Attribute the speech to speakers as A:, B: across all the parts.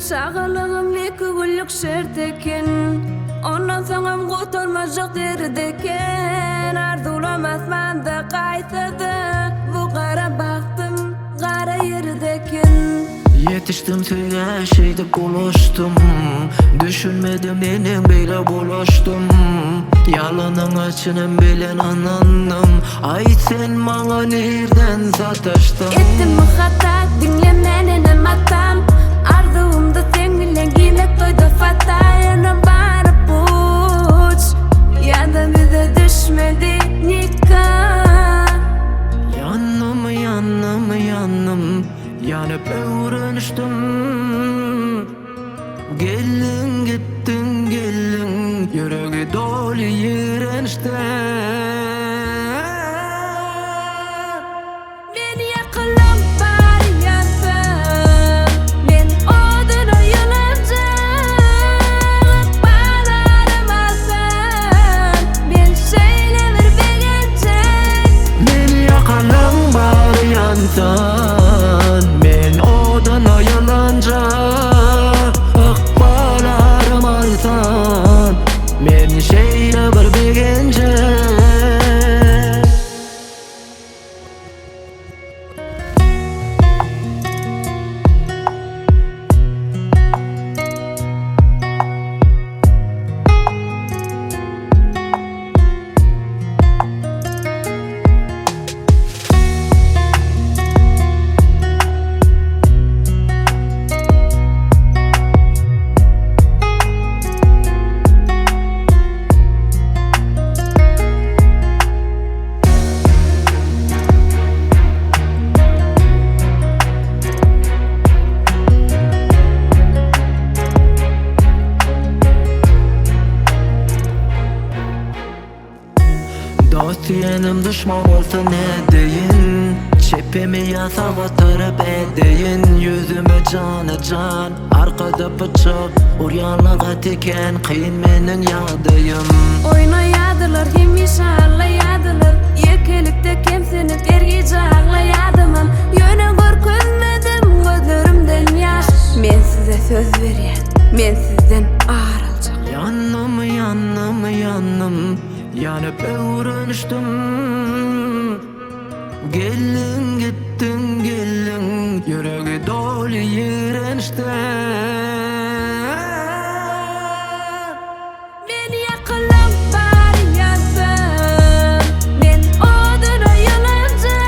A: Sağlığım iki günlük şerteken, ondan soňam gotarmajak derdeken. Arzulamaz manda qaytadı, bu kara baktım kara yerdeken.
B: Yetiştim söyle şeyde buluştum, düşünmedim nenin beyle buluştum. Yalanın açının bilen anandım, ay sen bana nereden sataştın?
A: Ettim mi hata, dinlemenenem hatam. Arzuumda sen bilen giymek koydu fata. Yana barıp uç, ya da bize düşmedi nikah.
B: Yandım, yanıp öğreniştim. Gelin gittin, gelin, yüreği dolu yirenişte.
A: Ben yakılam bari yansam, ben oduna yılacak. Bağlarım alsam, ben şeyle bir begencek.
B: Men yakalım bari yansan, men odana yalancak. Akbalarım alsan, men şeyle bir begencek. Dost yenim düşman olsa ne deyin? Çepimi yasağa tırıp edeyin. Yüzüme canı can, arkada bıçak, uryanlığa teken kıyın menin yadayım.
A: Oynayadılar, hemiş ağlayadılar. Yekelikte kemsinip ergice ağlayadımam. Yöne görkünmedim gözlerimden yaş. Men size söz verýän, men sizden ayrılacak.
B: Yandım, yanıp öğreniştim. Gelin gittin, gelin, yüreği dolu yirenişte.
A: Ben yakılam bari yansam, ben oduna yılacak.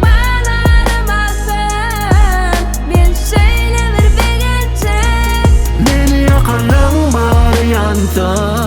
A: Bağlarım alsam, ben şeyle bir begencek.
B: Men yakalım bari yansan,